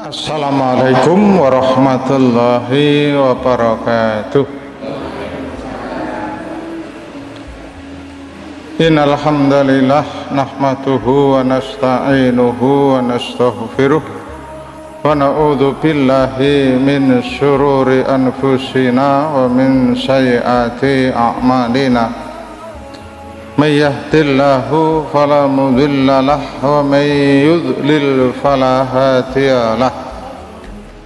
Assalamualaikum warahmatullahi wabarakatuh. Innal hamdalillah nahmaduhu wa nasta'inuhu wa nastaghfiruh wa na'udzu billahi min syururi anfusina wa min sayyiati a'malina. May yahdihillahu fala mudilla lahu wa may yudlil fala hadiya lahu.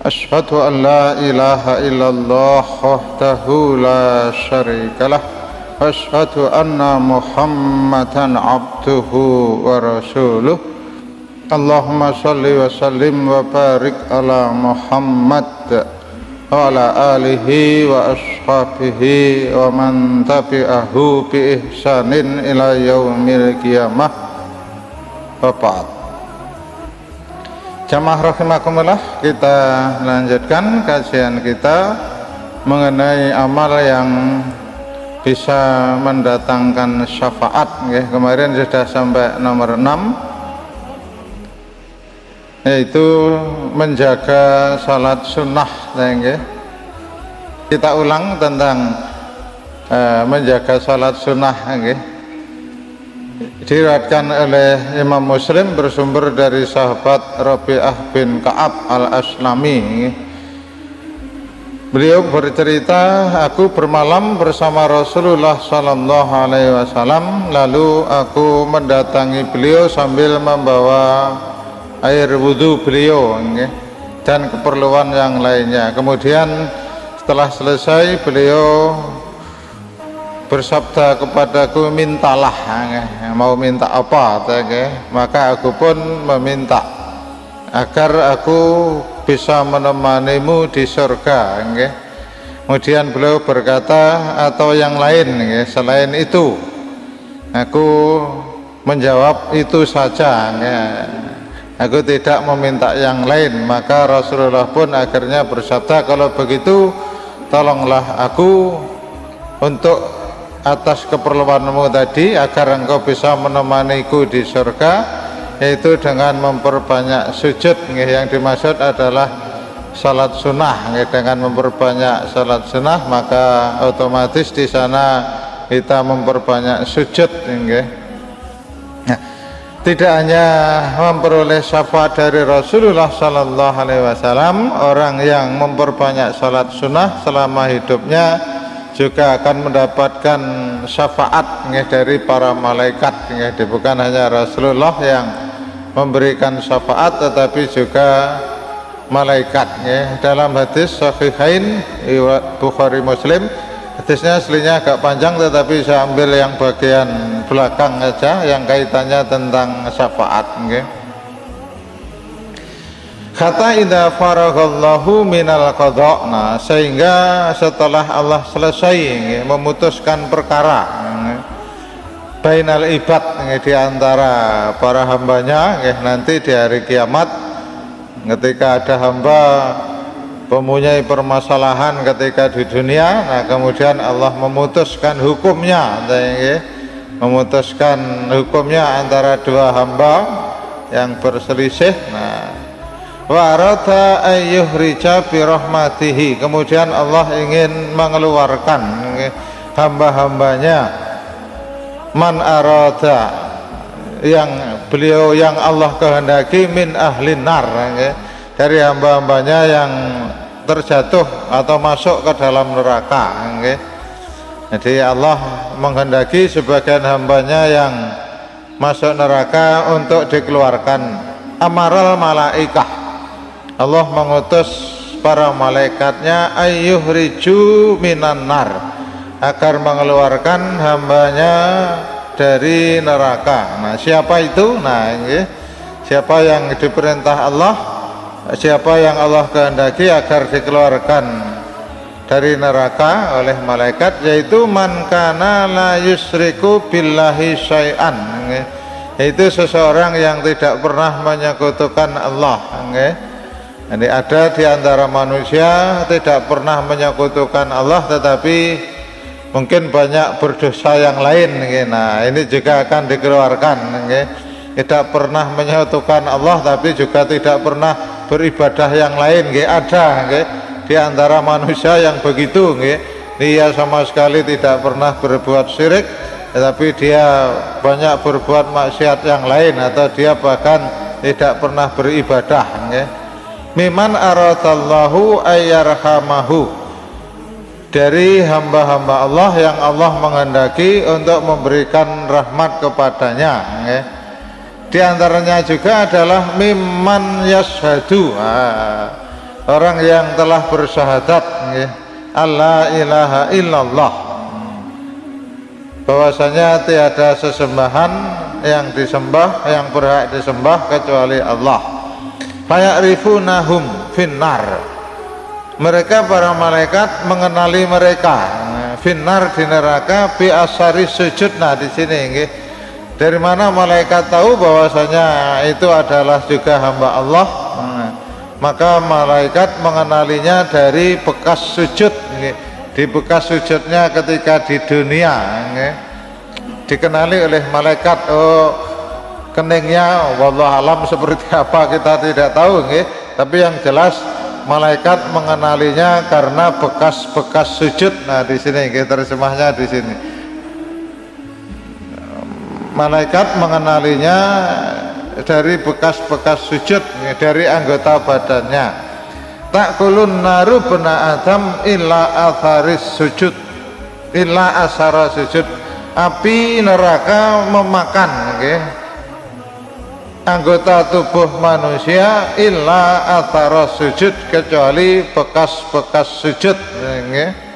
Asyhadu an la ilaha illallah wahdahu la syarika lah wa asyhadu anna Muhammadan abduhu wa rasuluh. Allahumma shalli wa sallim wa barik ala Muhammad wa ala alihi wa ashabihi wa man tabi'ahu bi ihsanin ila yaumil qiyamah. Wa ba'd. Jamaah rahimakumullah, kita lanjutkan kajian kita mengenai amal yang bisa mendatangkan syafaat. Kemarin sudah sampai nomor 6, yaitu menjaga salat sunnah. Kita ulang tentang menjaga salat sunnah. Diriwayatkan oleh Imam Muslim bersumber dari sahabat Rabi'ah bin Ka'ab al-Aslami. Beliau bercerita, aku bermalam bersama Rasulullah sallallahu alaihi wasallam, lalu aku mendatangi beliau sambil membawa air wudhu beliau dan keperluan yang lainnya. Kemudian setelah selesai beliau bersabda kepadaku, mintalah, mau minta apa? Maka aku pun meminta agar aku bisa menemanimu di surga. Kemudian beliau berkata, atau yang lain selain itu? Aku menjawab, itu saja, aku tidak meminta yang lain. Maka Rasulullah pun akhirnya bersabda, kalau begitu tolonglah aku untuk atas keperluanmu tadi, agar engkau bisa menemaniku di surga, yaitu dengan memperbanyak sujud. Yang dimaksud adalah salat sunnah. Dengan memperbanyak salat sunnah maka otomatis di sana kita memperbanyak sujud. Tidak hanya memperoleh syafaat dari Rasulullah sallallahu alaihi wasallam, orang yang memperbanyak salat sunnah selama hidupnya juga akan mendapatkan syafaat dari para malaikat. Bukan hanya Rasulullah yang memberikan syafaat, tetapi juga malaikat. Dalam hadis sahihain Bukhari Muslim, hadisnya aslinya agak panjang, tetapi saya ambil yang bagian belakang saja yang kaitannya tentang syafaat. Kata idza faraghallahu minal qadha', nah, sehingga setelah Allah selesai memutuskan perkara bainal ibad, di antara para hambanya, nanti di hari kiamat ketika ada hamba mempunyai permasalahan ketika di dunia, nah kemudian Allah memutuskan hukumnya, antara dua hamba yang berselisih. Nah, wa arada ayyuhrija bi rahmatihi, kemudian Allah ingin mengeluarkan hamba-hambanya, man arada, yang beliau yang Allah kehendaki, min ahlin nar, dari hamba-hambanya yang terjatuh atau masuk ke dalam neraka. Jadi Allah menghendaki sebagian hambanya yang masuk neraka untuk dikeluarkan. Amaral malaikah, Allah mengutus para malaikatnya, ayyuhriju minan nar, agar mengeluarkan hambanya dari neraka. Nah, siapa itu? Nah, siapa yang diperintah Allah, siapa yang Allah kehendaki agar dikeluarkan dari neraka oleh malaikat, yaitu man kana la yusriku billahi syai'an, yaitu seseorang yang tidak pernah menyekutukan Allah. Jadi ada di antara manusia tidak pernah menyekutukan Allah, tetapi mungkin banyak berdosa yang lain. Nah, ini juga akan dikeluarkan. Tidak pernah menyekutukan Allah, tapi juga tidak pernah beribadah yang lain nggih, ada nggih di antara manusia yang begitu nggih. Dia sama sekali tidak pernah berbuat syirik, tetapi dia banyak berbuat maksiat yang lain, atau dia bahkan tidak pernah beribadah nggih. Miman aradallahu ayyarhamahu, dari hamba-hamba Allah yang Allah menghendaki untuk memberikan rahmat kepadanya nggih. Di antaranya juga adalah mimman yashhadu, orang yang telah bersyahadat nggih, alla ilaha illallah, bahwasanya tiada sesembahan yang disembah, yang berhak disembah kecuali Allah. Faya'rifunahum finnar, mereka para malaikat mengenali mereka finnar di neraka bi asari sujud. Nah di sini nggih, dari mana malaikat tahu bahwasanya itu adalah juga hamba Allah? Maka malaikat mengenalinya dari bekas sujud nggih. Di bekas sujudnya ketika di dunia nggih, dikenali oleh malaikat. Oh, keningnya wallahu alam seperti apa kita tidak tahu nggih, tapi yang jelas malaikat mengenalinya karena bekas-bekas sujud. Nah di sini nggih, terjemahnya di sini. Malaikat mengenalinya dari bekas-bekas sujud, dari anggota badannya. Takulun naru bena adam illa atharis sujud, illa asara sujud. Api neraka memakan okay, anggota tubuh manusia illa athara sujud, kecuali bekas-bekas sujud okay.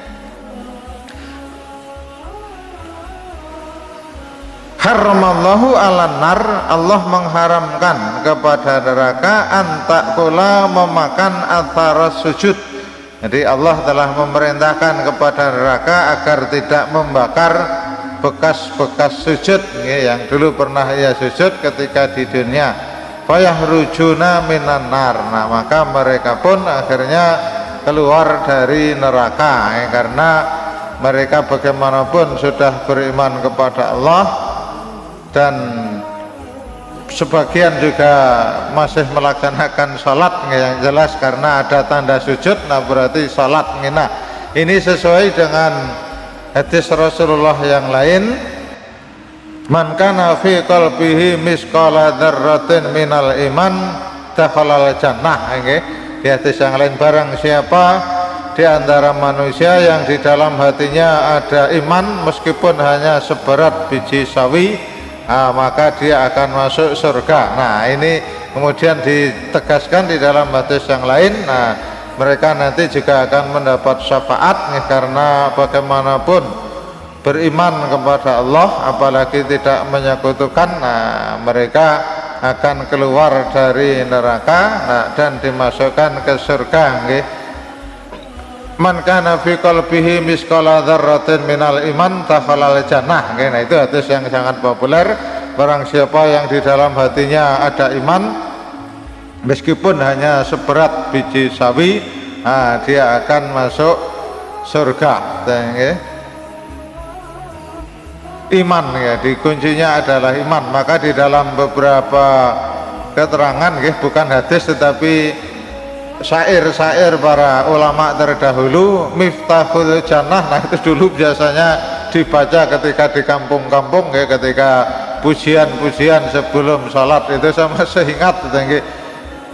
Haramallahu ala nar, Allah mengharamkan kepada neraka antakula memakan athara sujud. Jadi Allah telah memerintahkan kepada neraka agar tidak membakar bekas-bekas sujud ya, yang dulu pernah ia sujud ketika di dunia. Fayahrujuna minan nar. Nah maka mereka pun akhirnya keluar dari neraka ya, karena mereka bagaimanapun sudah beriman kepada Allah, dan sebagian juga masih melaksanakan salat yang jelas karena ada tanda sujud. Nah berarti salat. Nah ini sesuai dengan hadis Rasulullah yang lain, man kana fi qalbihi misqala dzarratin minal iman dakhalal jannah. Di hadis yang lain, barang siapa di antara manusia yang di dalam hatinya ada iman meskipun hanya seberat biji sawi, maka dia akan masuk surga. Nah ini kemudian ditegaskan di dalam hadis yang lain. Nah mereka nanti juga akan mendapat syafaat nih, karena bagaimanapun beriman kepada Allah apalagi tidak menyekutukan, nah mereka akan keluar dari neraka dan dimasukkan ke surga nggih. Man kana fi qalbihi misqala dzarratin minal iman dakhalal jannah. Nah itu hadis yang sangat populer. Barang siapa yang di dalam hatinya ada iman meskipun hanya seberat biji sawi, dia akan masuk surga. Iman ya, di kuncinya adalah iman. Maka di dalam beberapa keterangan bukan hadis tetapi syair-syair para ulama terdahulu, miftahul jannah. Nah itu dulu biasanya dibaca ketika di kampung-kampung ketika pujian-pujian sebelum salat. Itu sama seingat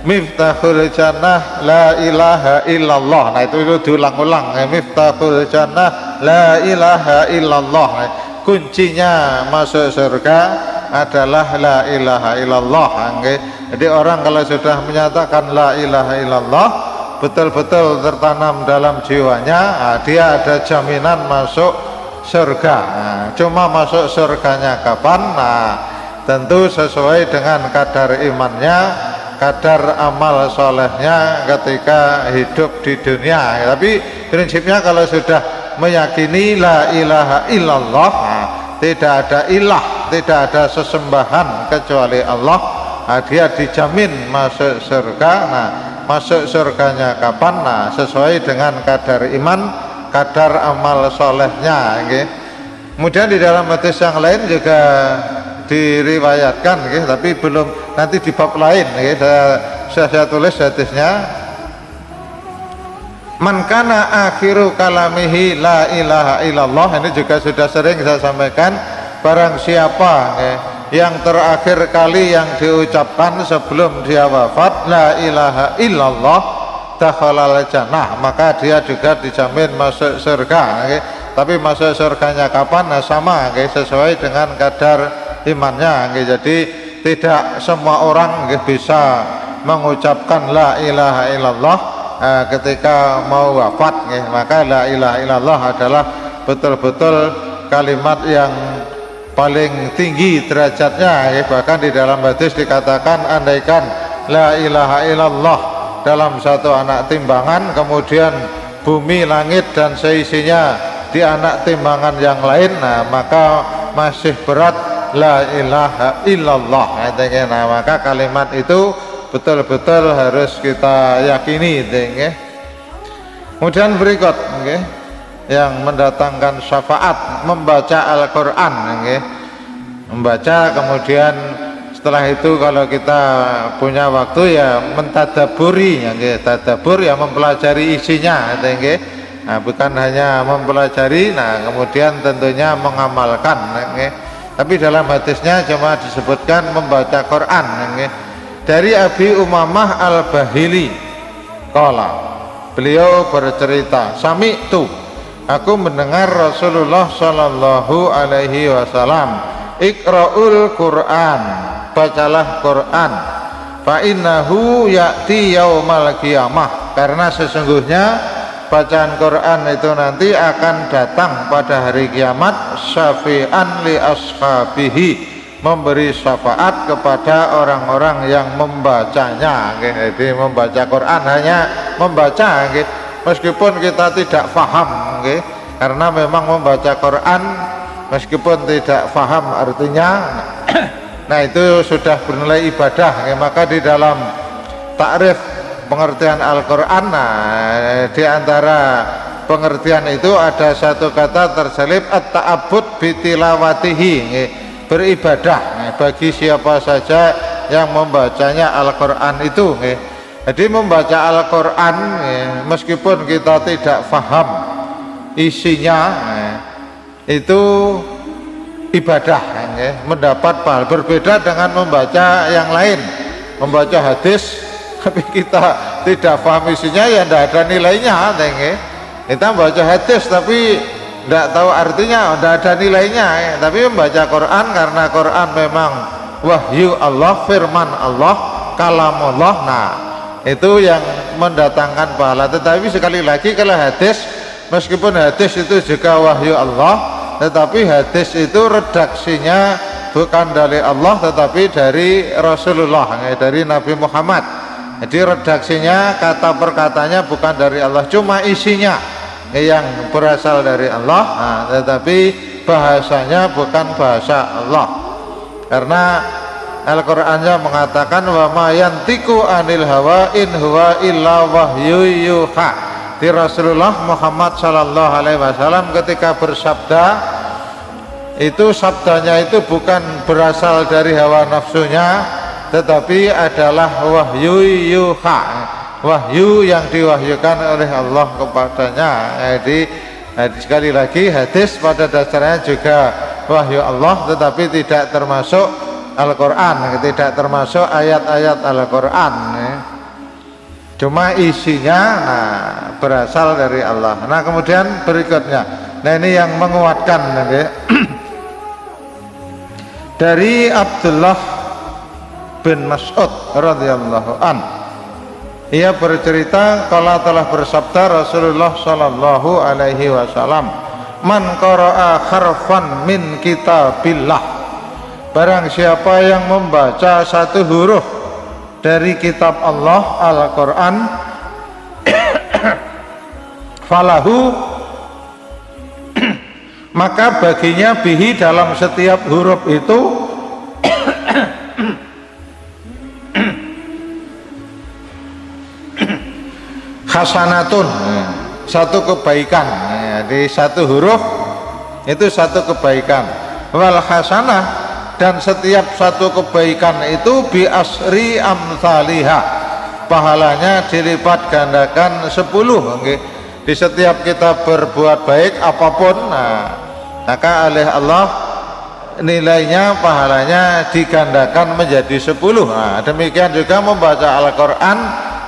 miftahul jannah la ilaha illallah. Nah itu diulang-ulang, miftahul jannah la ilaha illallah. Kuncinya masuk surga adalah la ilaha illallah. Jadi orang kalau sudah menyatakan la ilaha illallah, betul-betul tertanam dalam jiwanya, dia ada jaminan masuk surga. Cuma masuk surganya kapan? Nah tentu sesuai dengan kadar imannya, kadar amal solehnya ketika hidup di dunia. Tapi prinsipnya kalau sudah meyakini la ilaha illallah, tidak ada ilah, tidak ada sesembahan kecuali Allah, dia dijamin masuk surga. Nah masuk surganya kapan? Nah sesuai dengan kadar iman, kadar amal solehnya. Kemudian di dalam hadis yang lain juga diriwayatkan, tapi belum, nanti di bab lain saya saya tulis hadisnya, man kana akhiru kalamihi la ilaha illallah. Ini juga sudah sering saya sampaikan, barang siapa yang terakhir kali yang diucapkan sebelum dia wafat la ilaha illallah dakhalal jannah, maka dia juga dijamin masuk surga. Tapi masuk surganya kapan? Nah, sama sesuai dengan kadar imannya. Jadi tidak semua orang bisa mengucapkan la ilaha illallah ketika mau wafat. Maka la ilaha illallah adalah betul-betul kalimat yang paling tinggi derajatnya. Bahkan di dalam hadis dikatakan, andaikan la ilaha illallah dalam satu anak timbangan, kemudian bumi, langit dan seisinya di anak timbangan yang lain, nah maka masih berat la ilaha illallah. Nah, maka kalimat itu betul-betul harus kita yakini. Kemudian berikut yang mendatangkan syafaat, membaca Al-Quran. Membaca, kemudian setelah itu kalau kita punya waktu ya mentadaburi. Tadabur ya mempelajari isinya. Nah, bukan hanya mempelajari, nah kemudian tentunya mengamalkan. Tapi dalam hadisnya cuma disebutkan membaca Quran. Dari Abi Umamah Al-Bahili qala, beliau bercerita, sami'tu, aku mendengar Rasulullah sallallahu alaihi wasallam, iqra'ul Quran, bacalah Quran, fa innahu ya'ti yaumal qiyamah, karena sesungguhnya bacaan Quran itu nanti akan datang pada hari kiamat, syafi'an li ashabihi, memberi syafaat kepada orang-orang yang membacanya. Jadi membaca Quran hanya membaca, meskipun kita tidak faham, karena memang membaca Quran meskipun tidak faham artinya, nah itu sudah bernilai ibadah. Maka di dalam takrif pengertian Al-Quran, nah, di antara pengertian itu ada satu kata terselip, at-ta'abbud bitilawatihi, beribadah bagi siapa saja yang membacanya Al-Quran itu. Jadi membaca Al-Quran meskipun kita tidak paham isinya, itu ibadah, mendapat pahala. Berbeda dengan membaca yang lain, membaca hadis tapi kita tidak paham isinya, ya tidak ada nilainya. Kita baca hadis tapi tidak tahu artinya, tidak ada nilainya. Tapi membaca Quran, karena Quran memang wahyu Allah, firman Allah, kalamullah, nah itu yang mendatangkan pahala. Tetapi sekali lagi, kalau hadis, meskipun hadis itu juga wahyu Allah, tetapi hadis itu redaksinya bukan dari Allah tetapi dari Rasulullah, dari Nabi Muhammad. Jadi redaksinya, kata perkatanya bukan dari Allah, cuma isinya yang berasal dari Allah, nah, tetapi bahasanya bukan bahasa Allah. Karena Al-Qur'annya mengatakan, wa ma yantiqu anil hawa in huwa illa wahyu yuha. Di Rasulullah Muhammad sallallahu alaihi wasallam ketika bersabda, itu sabdanya itu bukan berasal dari hawa nafsunya, tetapi adalah wahyu yuha, wahyu yang diwahyukan oleh Allah kepadanya. Jadi sekali lagi, hadis pada dasarnya juga wahyu Allah, tetapi tidak termasuk Al-Quran, tidak termasuk ayat-ayat Al-Quran. Cuma isinya berasal dari Allah. Nah kemudian berikutnya, nah ini yang menguatkan dari Abdullah bin Mas'ud radhiyallahu an, ia bercerita kalau telah bersabda Rasulullah sallallahu alaihi wasallam, man qara'a harfan min kitabillah, barang siapa yang membaca satu huruf dari kitab Allah Al-Quran, falahu, maka baginya bihi, dalam setiap huruf itu hasanatun, satu kebaikan. Jadi satu huruf itu satu kebaikan. Wal hasanah, dan setiap satu kebaikan itu bi asri amsalihah, pahalanya dilipat gandakan 10 nggih. Di setiap kita berbuat baik apapun, maka oleh Allah nilainya pahalanya digandakan menjadi 10. Demikian juga membaca Al-Quran,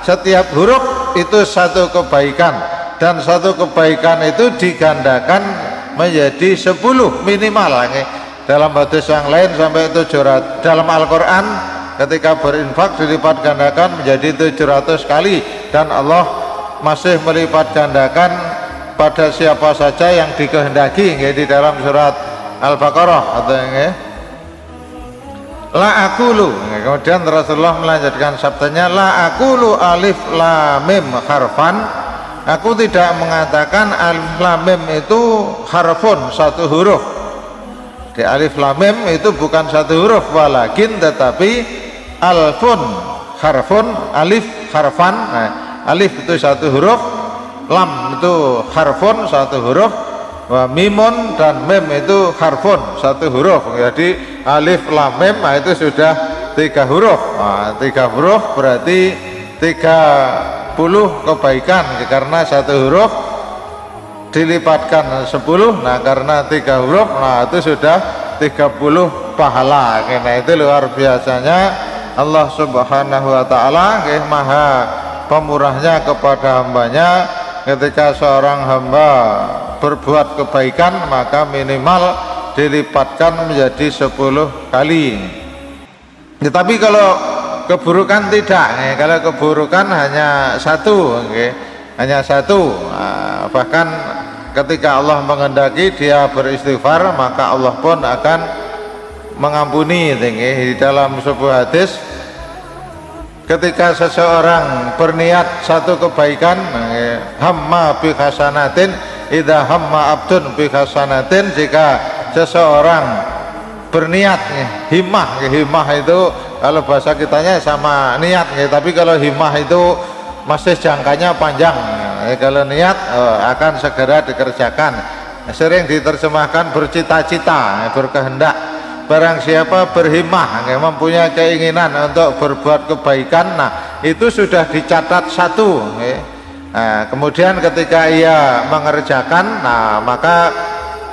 setiap huruf itu satu kebaikan, dan satu kebaikan itu digandakan menjadi 10 minimal. Dalam hadis yang lain sampai 700. Dalam Al-Quran ketika berinfak dilipat gandakan menjadi 700 kali, dan Allah masih melipat gandakan pada siapa saja yang dikehendaki. Di dalam surat Al-Baqarah atau la aqulu, kemudian Rasulullah melanjutkan sabdanya, la aqulu alif lam mim harfan, aku tidak mengatakan alif lam mim itu harfun, satu huruf. Di alif lam mim itu bukan satu huruf, walakin tetapi alfun harfun, alif harfan. Alif itu satu huruf, lam itu harfun satu huruf, mimun dan mim itu harfun satu huruf. Jadi alif lam mim itu sudah 3 huruf. 3 huruf berarti 30 kebaikan, karena satu huruf dilipatkan 10. Nah karena 3 huruf, itu sudah 30 pahala. Karena itu luar biasanya Allah Subhanahu wa ta'ala, maha pemurahnya kepada hambanya. Ketika seorang hamba berbuat kebaikan, maka minimal dilipatkan menjadi 10 kali. Tetapi kalau keburukan tidak, kalau keburukan hanya satu, hanya satu. Bahkan ketika Allah menghendaki dia beristighfar, maka Allah pun akan mengampuni. Di dalam sebuah hadis, ketika seseorang berniat satu kebaikan, hamma bi hasanatin idza hamma abdun bi hasanatin, jika seseorang berniat, himmah itu kalau bahasa kitanya sama niat, tapi kalau himmah itu masih jangkanya panjang. Kalau niat akan segera dikerjakan. Sering diterjemahkan bercita-cita, berkehendak. Barang siapa berhimmah, mempunyai keinginan untuk berbuat kebaikan, itu sudah dicatat 1. Kemudian ketika ia mengerjakan, maka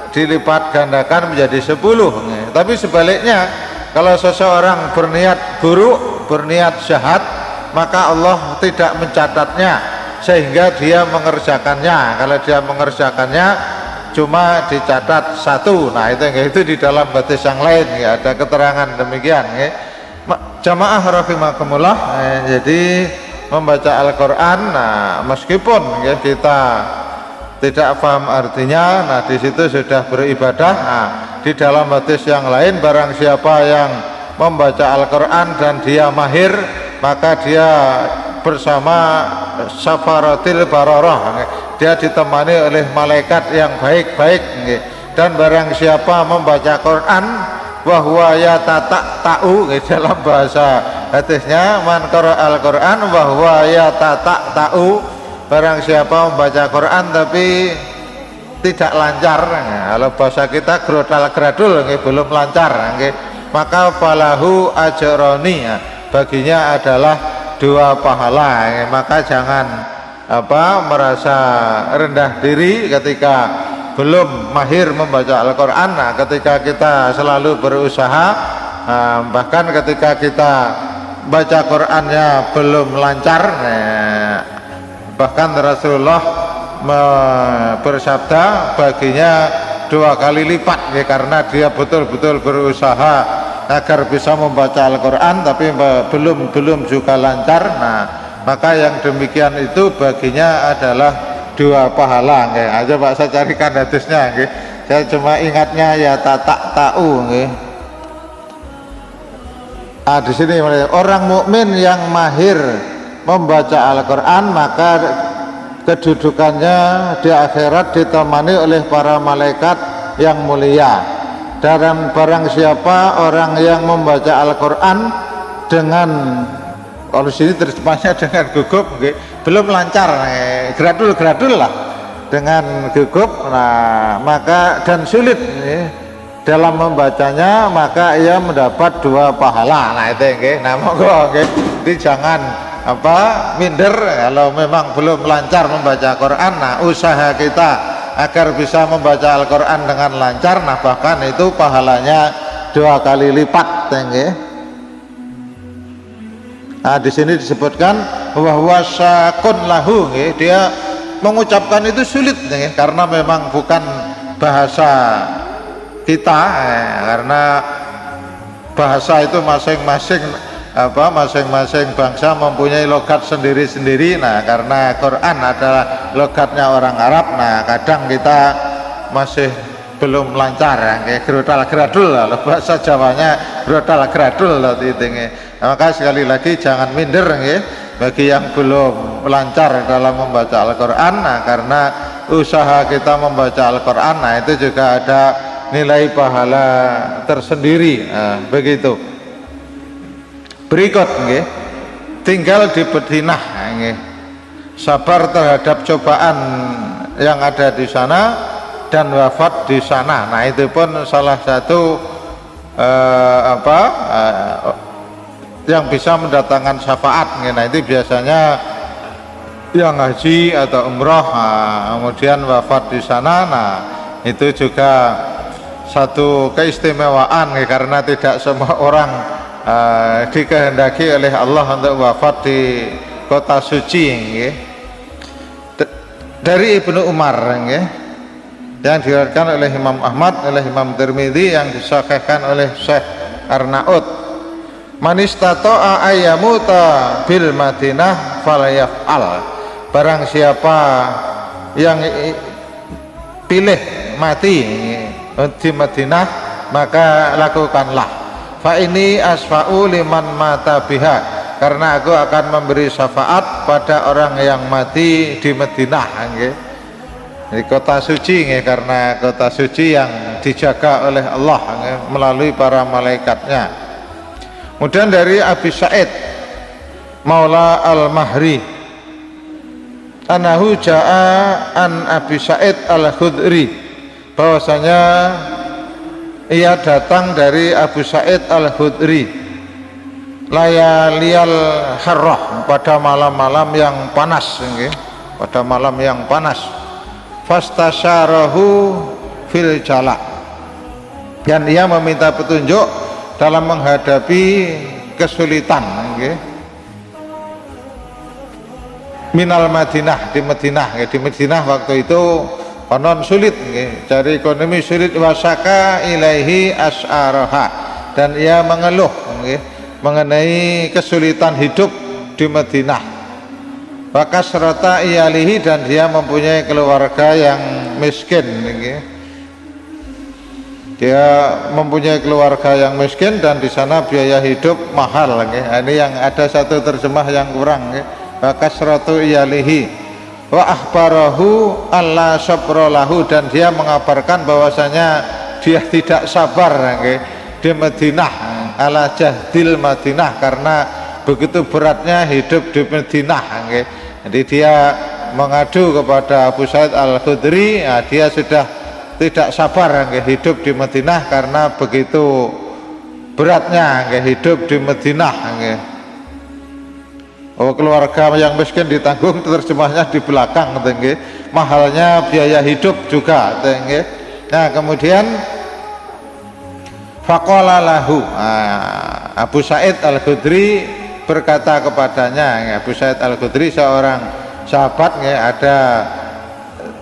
dilipat gandakan menjadi 10. Tapi sebaliknya, kalau seseorang berniat buruk, berniat jahat, maka Allah tidak mencatatnya sehingga dia mengerjakannya. Kalau dia mengerjakannya cuma dicatat 1. Itu di dalam hadis yang lain, ada keterangan demikian. Jamaah rahimakumullah, jadi membaca Al-Quran, meskipun kita tidak paham artinya, di situ sudah beribadah. Di dalam hadis yang lain, barang siapa yang membaca Al-Quran dan dia mahir, maka dia bersama safaratil bararah, dia ditemani oleh malaikat yang baik-baik. Dan barang siapa membaca Quran wahwa yata'u, dalam bahasa hadisnya, man qara al-Quran wahwa yata'u, barang siapa membaca Quran tapi tidak lancar, kalau bahasa kita grodal-gradul, belum lancar, maka falahu ajroni, baginya adalah 2 pahala. Maka jangan merasa rendah diri ketika belum mahir membaca Al-Quran. Ketika kita selalu berusaha, bahkan ketika kita baca Qurannya belum lancar, bahkan Rasulullah bersabda baginya 2 kali lipat, karena dia betul-betul berusaha agar bisa membaca Al-Quran tapi belum juga lancar. Maka yang demikian itu baginya adalah 2 pahala. Aja Pak, saya carikan hadisnya. Saya cuma ingatnya ya ta'u. Di sini orang mukmin yang mahir membaca Al-Quran, maka kedudukannya di akhirat ditemani oleh para malaikat yang mulia. Dan barang siapa orang yang membaca Al-Quran dengan, kalau sini terjemahnya dengan gugup, belum lancar, gradul lah, dengan gugup, maka dan sulit dalam membacanya, maka ia mendapat 2 pahala. Itu monggo, jadi jangan minder kalau memang belum lancar membaca Quran. Nah, usaha kita agar bisa membaca Al-Quran dengan lancar, nah bahkan itu pahalanya 2 kali lipat, nggih. Nah, di sini disebutkan bahwa syakun lahu, nggih, dia mengucapkan itu sulit, nggih, karena memang bukan bahasa kita, karena bahasa itu masing-masing masing-masing bangsa mempunyai logat sendiri-sendiri. Nah, karena Quran adalah logatnya orang Arab, nah kadang kita masih belum lancar, ya, kayak grodal gradul lah, bahasa Jawanya grodal gradul lah titingnya. Nah, maka sekali lagi jangan minder, ya, bagi yang belum lancar dalam membaca Al-Quran. Nah, karena usaha kita membaca Al-Quran, nah itu juga ada nilai pahala tersendiri. Nah, begitu. Berikut, nggih, tinggal di betinah, nggih, sabar terhadap cobaan yang ada di sana dan wafat di sana. Nah, itu pun salah satu yang bisa mendatangkan syafaat, nggih. Nah, itu biasanya yang haji atau umroh, kemudian wafat di sana. Nah, itu juga satu keistimewaan, nggih, karena tidak semua orang dikehendaki oleh Allah untuk wafat di kota suci, nggih. Dari Ibnu Umar, nggih, yang diriwayatkan oleh Imam Ahmad, oleh Imam Tirmidzi, yang disahihkan oleh Syekh Arnaud, man istata'a ayyamuta bil Madinah falyaf'al, barang siapa yang pilih mati di Madinah maka lakukanlah. Fa ini asfa'u liman mata biha, karena aku akan memberi syafaat pada orang yang mati di Madinah, nggih, di kota suci, nggih, karena kota suci yang dijaga oleh Allah, nggih, melalui para malaikatnya. Kemudian dari Abi Sa'id Maula Al-Mahri, anahu ja'a an Abi Sa'id Al-Khudri, bahwasanya ia datang dari Abu Sa'id Al-Khudri, layaliyal harrah, pada malam-malam yang panas, nggih, pada malam yang panas. Fastasyarahu fil jala, dan ia meminta petunjuk dalam menghadapi kesulitan, nggih, minal Madinah, di Madinah, nggih. Di Madinah waktu itu konon sulit, nggih, cari ekonomi sulit. Wasaka ilaihi as'araha, dan ia mengeluh, nggih, mengenai kesulitan hidup di Madinah. Wa kasrata iyalihi, dan dia mempunyai keluarga yang miskin, nggih. Dia mempunyai keluarga yang miskin dan di sana biaya hidup mahal, nggih. Ini yang ada satu terjemah yang kurang, nggih. Wa kasratu iyalihi wa akhbarahu alla sabralahu, dan dia mengabarkan bahwasanya dia tidak sabar, nggih, di Madinah, ala jahdil Madinah, karena begitu beratnya hidup di Madinah, nggih. Jadi dia mengadu kepada Abu Sa'id Al-Khudri, dia sudah tidak sabar, nggih, hidup di Madinah karena begitu beratnya, nggih, hidup di Madinah, nggih. Oh, keluarga yang miskin ditanggung, terjemahnya di belakang, nggih, mahalnya biaya hidup juga, nggih. Nah, kemudian faqala lahu, Abu Sa'id Al-Khudri berkata kepadanya, Abu Sa'id Al-Khudri seorang sahabat, nggih, ada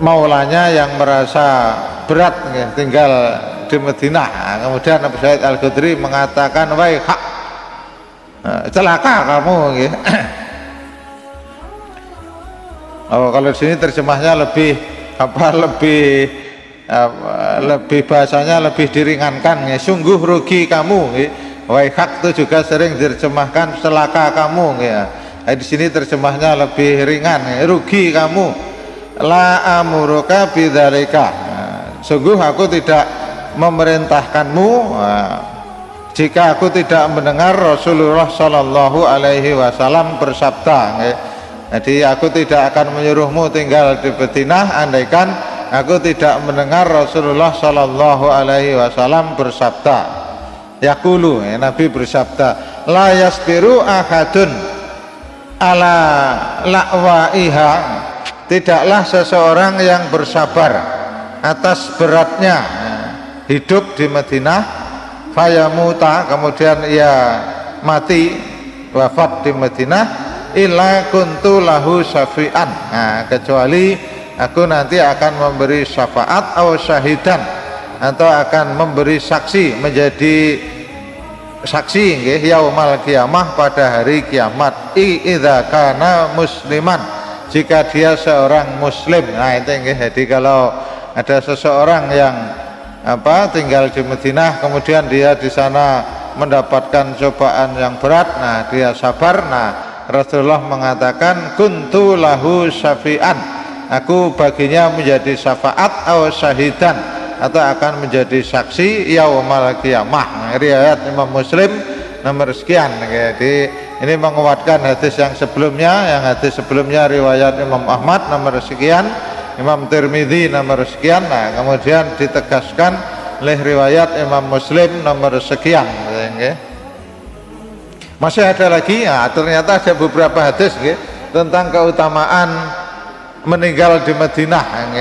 maulanya yang merasa berat, nggih, tinggal di Madinah. Kemudian Abu Sa'id Al-Khudri mengatakan, waihak, celaka kamu, nggih. Oh, kalau di sini terjemahnya lebih lebih bahasanya lebih diringankan, ya. Sungguh rugi kamu, ya. Waihak itu juga sering diterjemahkan celaka kamu, ya. Di sini terjemahnya lebih ringan, ya. Rugi kamu. La amuruka bidzalika. Sungguh aku tidak memerintahkanmu jika aku tidak mendengar Rasulullah Shallallahu Alaihi Wasallam bersabda, ya. Jadi aku tidak akan menyuruhmu tinggal di Madinah andaikan aku tidak mendengar Rasulullah Shallallahu Alaihi Wasallam bersabda. Yaqulu, Nabi bersabda, la yasbiru ahadun ala la'waiha, tidaklah seseorang yang bersabar atas beratnya hidup di Madinah, fayamuta, kemudian ia mati wafat di Madinah, illa kuntu lahu syafi'an, kecuali aku nanti akan memberi syafaat atau syahidan, atau akan memberi saksi, menjadi saksi nggih yaumal kiamah, pada hari kiamat, idza kana musliman, jika dia seorang muslim. Nah itu nggih, jadi kalau ada seseorang yang tinggal di Madinah, kemudian dia di sana mendapatkan cobaan yang berat, nah dia sabar, nah Rasulullah mengatakan kuntu lahu syafi'an, aku baginya menjadi syafaat atau syahidan, atau akan menjadi saksi yaumal qiyamah. Riwayat Imam Muslim nomor sekian. Jadi ini menguatkan hadis yang sebelumnya. Yang hadis sebelumnya riwayat Imam Ahmad nomor sekian, Imam Tirmidzi nomor sekian. Nah kemudian ditegaskan oleh riwayat Imam Muslim nomor sekian. Masih ada lagi, ternyata ada beberapa hadis tentang keutamaan meninggal di Madinah.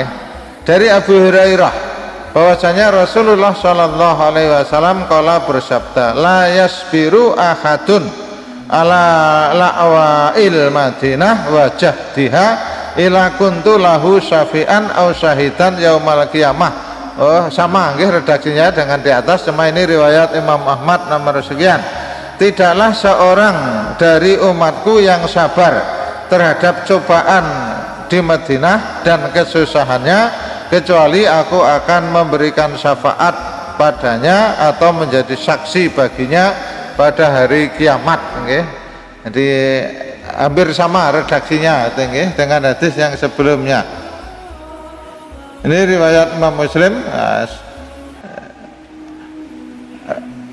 Dari Abu Hurairah bahwasanya Rasulullah Shallallahu Alaihi Wasallam kala bersabda, la yasbiru ahadun ala la'wail Madinah wa jahdiha ila kuntu lahu syafi'an au syahidan yaumal qiyamah. Oh sama nggih redaksinya dengan di atas, cuma ini riwayat Imam Ahmad nomor sekian. Tidaklah seorang dari umatku yang sabar terhadap cobaan di Madinah dan kesusahannya, kecuali aku akan memberikan syafaat padanya atau menjadi saksi baginya pada hari kiamat. Okay? Jadi hampir sama redaksinya dengan hadis yang sebelumnya. Ini riwayat Imam Muslim,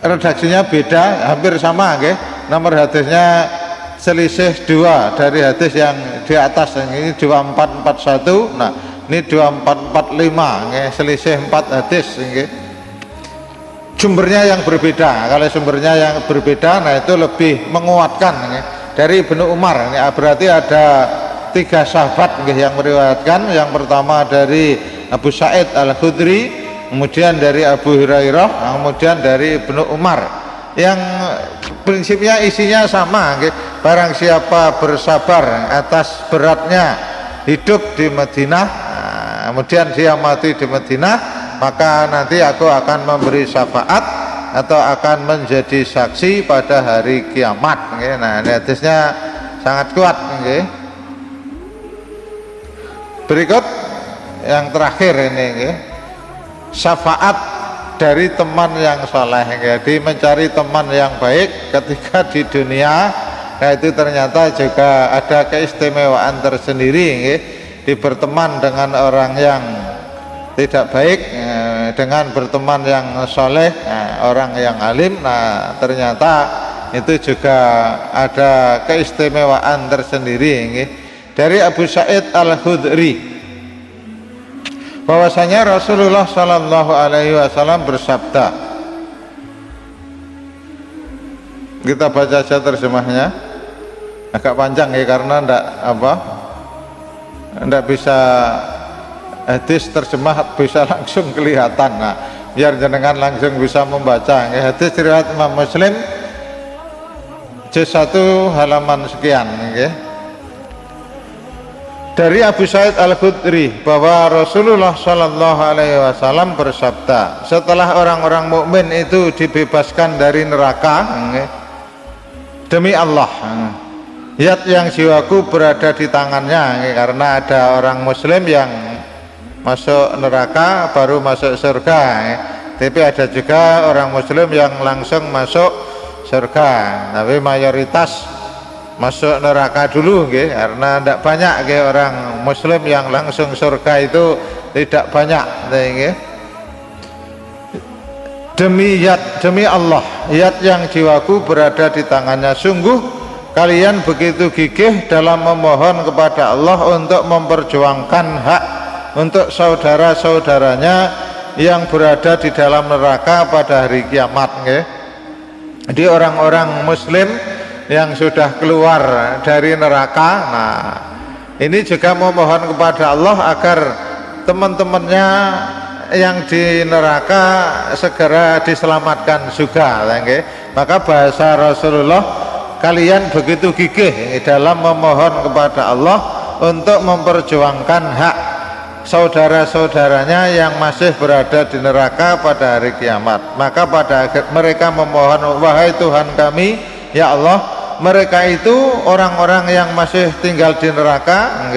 redaksinya beda, hampir sama. Okay? Nomor hadisnya selisih 2 dari hadis yang di atas, ini 2441. Nah ini 2445, selisih 4 hadis. Sumbernya yang berbeda. Kalau sumbernya yang berbeda, nah itu lebih menguatkan. Dari Ibnu Umar, berarti ada 3 sahabat yang meriwayatkan. Yang pertama dari Abu Sa'id Al-Khudri, kemudian dari Abu Hurairah, kemudian dari Ibnu Umar, yang prinsipnya isinya sama. Barang siapa bersabar atas beratnya hidup di Madinah, kemudian dia mati di Madinah, maka nanti aku akan memberi syafaat atau akan menjadi saksi pada hari kiamat. Nah ini hadisnya sangat kuat. Berikut yang terakhir ini, syafaat dari teman yang soleh. Jadi mencari teman yang baik ketika di dunia, nah itu ternyata juga ada keistimewaan tersendiri. Di berteman dengan orang yang tidak baik, dengan berteman yang soleh, orang yang alim, nah ternyata itu juga ada keistimewaan tersendiri. Dari Abu Sa'id Al-Khudri bahwasanya Rasulullah Shallallahu Alaihi Wasallam bersabda, kita baca saja terjemahnya, agak panjang karena ndak bisa hadis terjemah bisa langsung kelihatan. Nah biar jenengan langsung bisa membaca. Hadis riwayat Imam Muslim juz 1 halaman sekian. Dari Abu Sa'id Al-Khudri bahwa Rasulullah Shallallahu Alaihi Wasallam bersabda, setelah orang-orang mukmin itu dibebaskan dari neraka, demi Allah, zat yang jiwaku berada di tangannya, karena ada orang muslim yang masuk neraka baru masuk surga, tapi ada juga orang muslim yang langsung masuk surga, tapi mayoritas masuk neraka dulu, karena tidak banyak orang muslim yang langsung surga, itu tidak banyak. Demi Allah, zat yang jiwaku berada di tangannya, sungguh kalian begitu gigih dalam memohon kepada Allah untuk memperjuangkan hak untuk saudara-saudaranya yang berada di dalam neraka pada hari kiamat. Jadi orang-orang muslim yang sudah keluar dari neraka. Nah, ini juga memohon kepada Allah agar teman-temannya yang di neraka segera diselamatkan juga. Maka bahasa Rasulullah, kalian begitu gigih dalam memohon kepada Allah untuk memperjuangkan hak saudara-saudaranya yang masih berada di neraka pada hari kiamat. Maka pada akhir mereka memohon, wahai Tuhan kami, ya Allah, mereka itu orang-orang yang masih tinggal di neraka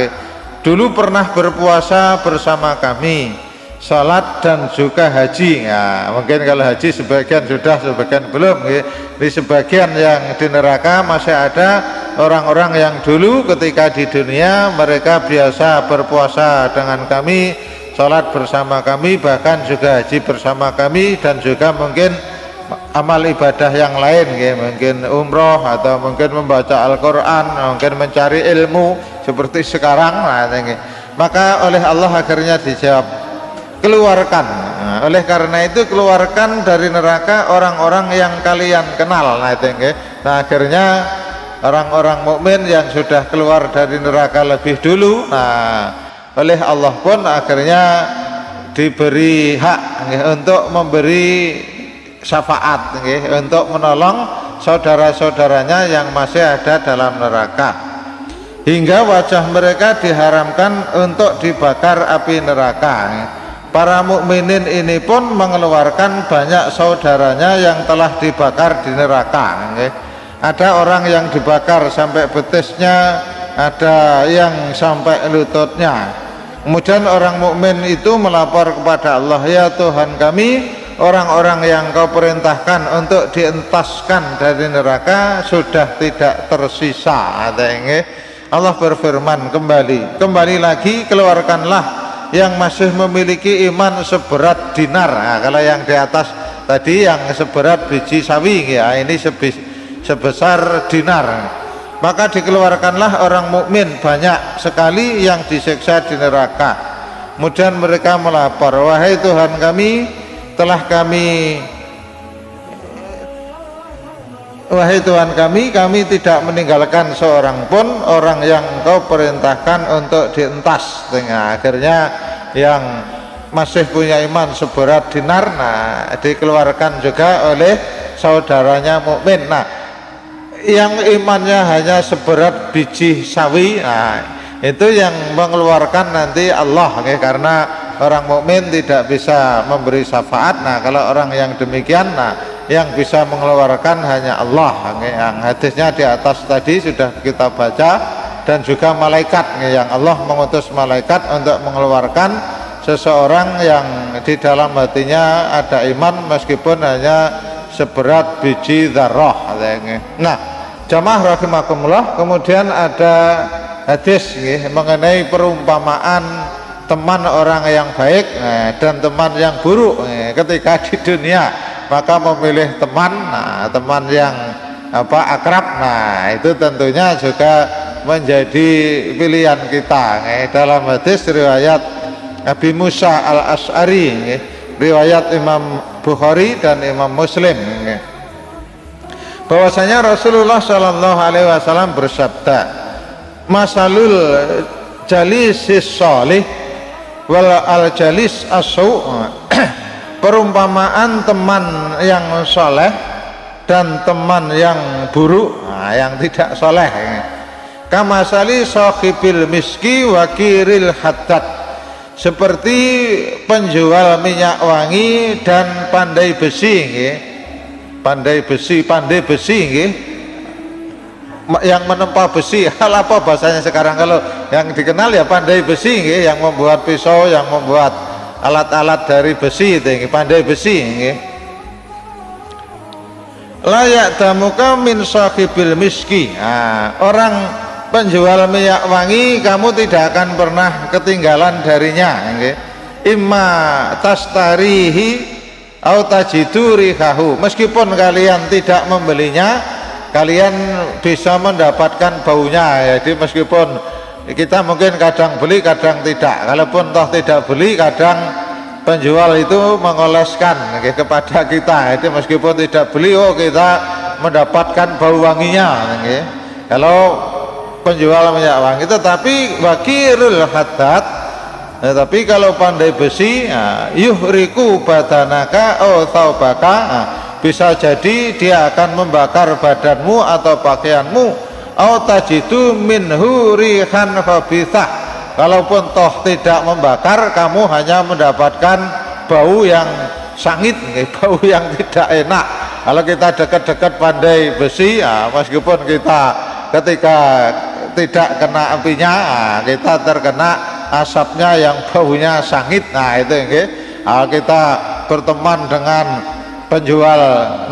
dulu pernah berpuasa bersama kami, salat dan juga haji. Ya, mungkin kalau haji sebagian sudah, sebagian belum. Di sebagian yang di neraka masih ada orang-orang yang dulu ketika di dunia mereka biasa berpuasa dengan kami, salat bersama kami, bahkan juga haji bersama kami, dan juga mungkin amal ibadah yang lain, mungkin umroh atau mungkin membaca Al-Quran, mungkin mencari ilmu seperti sekarang. Maka oleh Allah akhirnya dijawab, keluarkan. Nah, oleh karena itu keluarkan dari neraka orang-orang yang kalian kenal. Nah, akhirnya orang-orang mukmin yang sudah keluar dari neraka lebih dulu, nah oleh Allah pun akhirnya diberi hak untuk memberi syafaat untuk menolong saudara-saudaranya yang masih ada dalam neraka, hingga wajah mereka diharamkan untuk dibakar api neraka. Para mukminin ini pun mengeluarkan banyak saudaranya yang telah dibakar di neraka. Ada orang yang dibakar sampai betisnya, ada yang sampai lututnya. Kemudian orang mukmin itu melapor kepada Allah, ya Tuhan kami, orang-orang yang kau perintahkan untuk dientaskan dari neraka sudah tidak tersisa. Allah berfirman, kembali lagi, keluarkanlah yang masih memiliki iman seberat dinar. Nah, kalau yang di atas tadi yang seberat biji sawi, ya ini sebesar dinar. Maka dikeluarkanlah orang mukmin banyak sekali yang disiksa di neraka. Kemudian mereka melapor, wahai Tuhan kami, wahai Tuhan kami tidak meninggalkan seorang pun orang yang kau perintahkan untuk dientas. Akhirnya yang masih punya iman seberat dinar, nah dikeluarkan juga oleh saudaranya mukmin. Nah, yang imannya hanya seberat biji sawi, nah itu yang mengeluarkan nanti Allah, karena orang mukmin tidak bisa memberi syafaat. Nah, kalau orang yang demikian, nah yang bisa mengeluarkan hanya Allah. Yang hadisnya di atas tadi sudah kita baca, dan juga malaikat, yang Allah mengutus malaikat untuk mengeluarkan seseorang yang di dalam hatinya ada iman meskipun hanya seberat biji dzarrah. Nah, jamaah rahimakumullah, kemudian ada hadis mengenai perumpamaan teman orang yang baik dan teman yang buruk ketika di dunia. Maka memilih teman, nah teman yang akrab, nah itu tentunya juga menjadi pilihan kita. Dalam hadis riwayat Abi Musa al-Ash'ari, riwayat Imam Bukhari dan Imam Muslim, bahwasanya Rasulullah Shallallahu Alaihi Wasallam bersabda, masalul jalisis sholih wal al jalis asu, perumpamaan teman yang soleh dan teman yang buruk, nah, yang tidak soleh, kamasali sohibil miski wakiril haddad, seperti penjual minyak wangi dan pandai besi, pandai besi yang menempa besi. Hal apa bahasanya sekarang? Kalau yang dikenal ya pandai besi, yang membuat pisau, yang membuat alat-alat dari besi, itu pandai besi. Layak damuka min sahibil miski, nah, orang penjual minyak wangi kamu tidak akan pernah ketinggalan darinya. Imma tastarihi au tajidu rihahu, meskipun kalian tidak membelinya, kalian bisa mendapatkan baunya. Jadi meskipun kita mungkin kadang beli kadang tidak, kalaupun toh tidak beli, kadang penjual itu mengoleskan kepada kita. Itu meskipun tidak beli, oh kita mendapatkan bau wanginya nggih. Kalau penjual minyak wangi, tetapi wakirul haddad, tapi kalau pandai besi, yuhriku badanaka thawbaka, bisa jadi dia akan membakar badanmu atau pakaianmu, tajidu minhu rihan khabithah. Kalaupun toh tidak membakar, kamu hanya mendapatkan bau yang sangit, bau yang tidak enak. Kalau kita dekat-dekat pandai besi, meskipun kita ketika tidak kena apinya, kita terkena asapnya yang baunya sangit. Nah itu kita berteman dengan penjual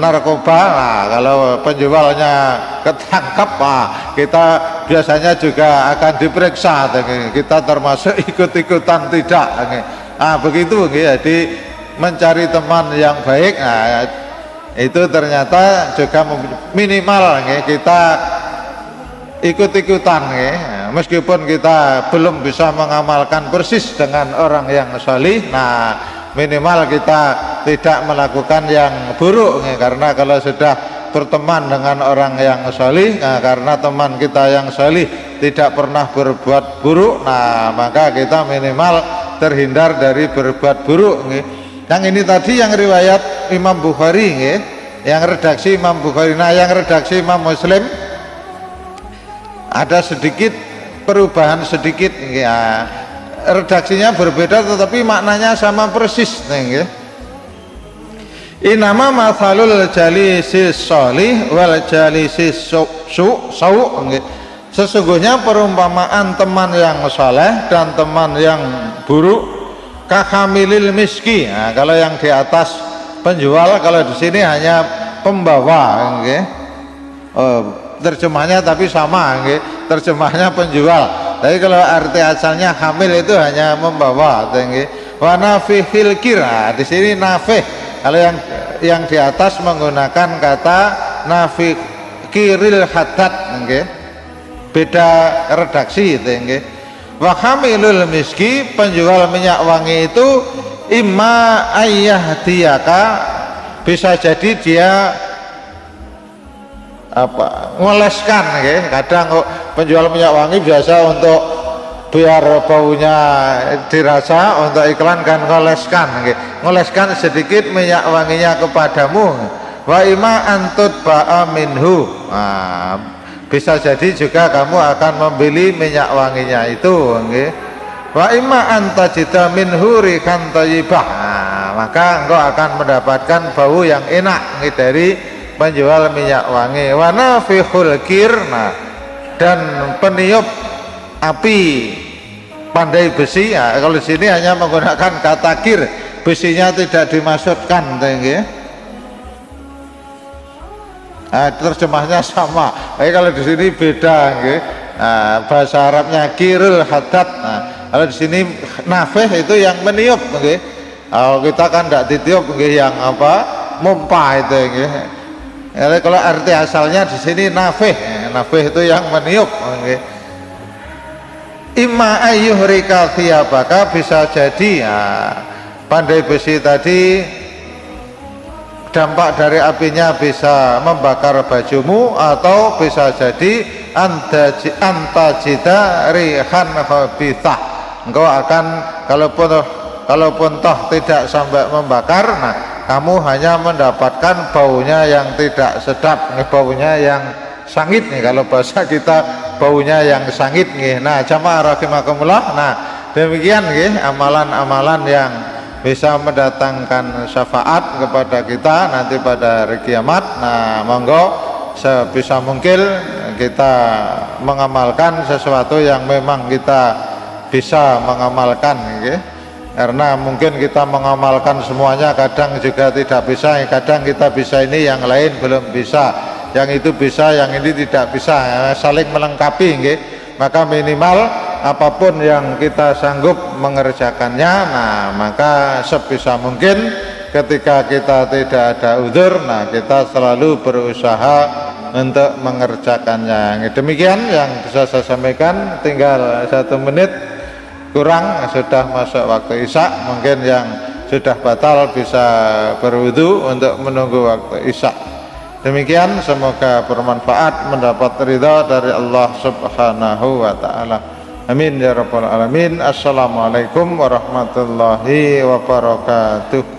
narkoba, kalau penjualnya ketangkap, kita biasanya juga akan diperiksa, kita termasuk ikut-ikutan tidak. Begitu. Jadi mencari teman yang baik, itu ternyata juga minimal kita ikut-ikutan, meskipun kita belum bisa mengamalkan persis dengan orang yang salih, minimal kita tidak melakukan yang buruk, karena kalau sudah berteman dengan orang yang salih, karena teman kita yang salih tidak pernah berbuat buruk, maka kita minimal terhindar dari berbuat buruk. Yang ini tadi yang riwayat Imam Bukhari, yang redaksi Imam Bukhari. Yang redaksi Imam Muslim ada sedikit perubahan sedikit, redaksinya berbeda tetapi maknanya sama persis. Inama mathalul jalisis sholih wal jalisis sesungguhnya perumpamaan teman yang soleh dan teman yang buruk kahamilil miski. Kalau yang di atas penjual, kalau di sini hanya pembawa, terjemahnya tapi sama, terjemahnya penjual. Tapi kalau arti asalnya hamil itu hanya membawa. Wa nafihil kira, di sini nafih. Kalau yang di atas menggunakan kata nafih kiril haddad, beda redaksi itu. Wa hamilul miski, penjual minyak wangi itu imma ayyahdiyaka, bisa jadi dia ngoleskan. Kadang penjual minyak wangi biasa untuk biar baunya dirasa, untuk iklan kan ngoleskan sedikit minyak wanginya kepadamu. Wa imma antut ba'a minhu, bisa jadi juga kamu akan membeli minyak wanginya itu. Wa imma antajida minhu rihan thayyibah, maka engkau akan mendapatkan bau yang enak dari penjual minyak wangi. Wa nafihul kir, dan peniup api pandai besi, kalau di sini hanya menggunakan kata kir, besinya tidak dimaksudkan. Terjemahnya sama, tapi kalau di sini beda. Bahasa Arabnya kirul haddad, kalau di sini nafih itu yang meniup. Kalau kita kan tidak ditiup, yang mumpah itu. Kalau arti asalnya di sini nafih itu yang meniup. Imma ayyuhrika thiyabaka, bisa jadi pandai besi tadi dampak dari apinya bisa membakar bajumu, atau bisa jadi antajida rihan khabithah, engkau akan kalaupun toh tidak sampai membakar, kamu hanya mendapatkan baunya yang tidak sedap, baunya yang sangit. Kalau bahasa kita baunya yang sangit. Jamaah rahimakumullah, demikian amalan-amalan yang bisa mendatangkan syafaat kepada kita nanti pada hari kiamat. Monggo sebisa mungkin kita mengamalkan sesuatu yang memang kita bisa mengamalkan, karena mungkin kita mengamalkan semuanya kadang juga tidak bisa, kadang kita bisa ini yang lain belum bisa, yang itu bisa yang ini tidak bisa, saling melengkapi. Maka minimal apapun yang kita sanggup mengerjakannya, maka sebisa mungkin ketika kita tidak ada uzur, kita selalu berusaha untuk mengerjakannya. Demikian yang bisa saya sampaikan. Tinggal 1 menit kurang, sudah masuk waktu isya. Mungkin yang sudah batal bisa berwudu untuk menunggu waktu isya. Demikian, semoga bermanfaat, mendapat ridha dari Allah Subhanahu wa ta'ala. Amin ya rabbal alamin. Assalamualaikum warahmatullahi wabarakatuh.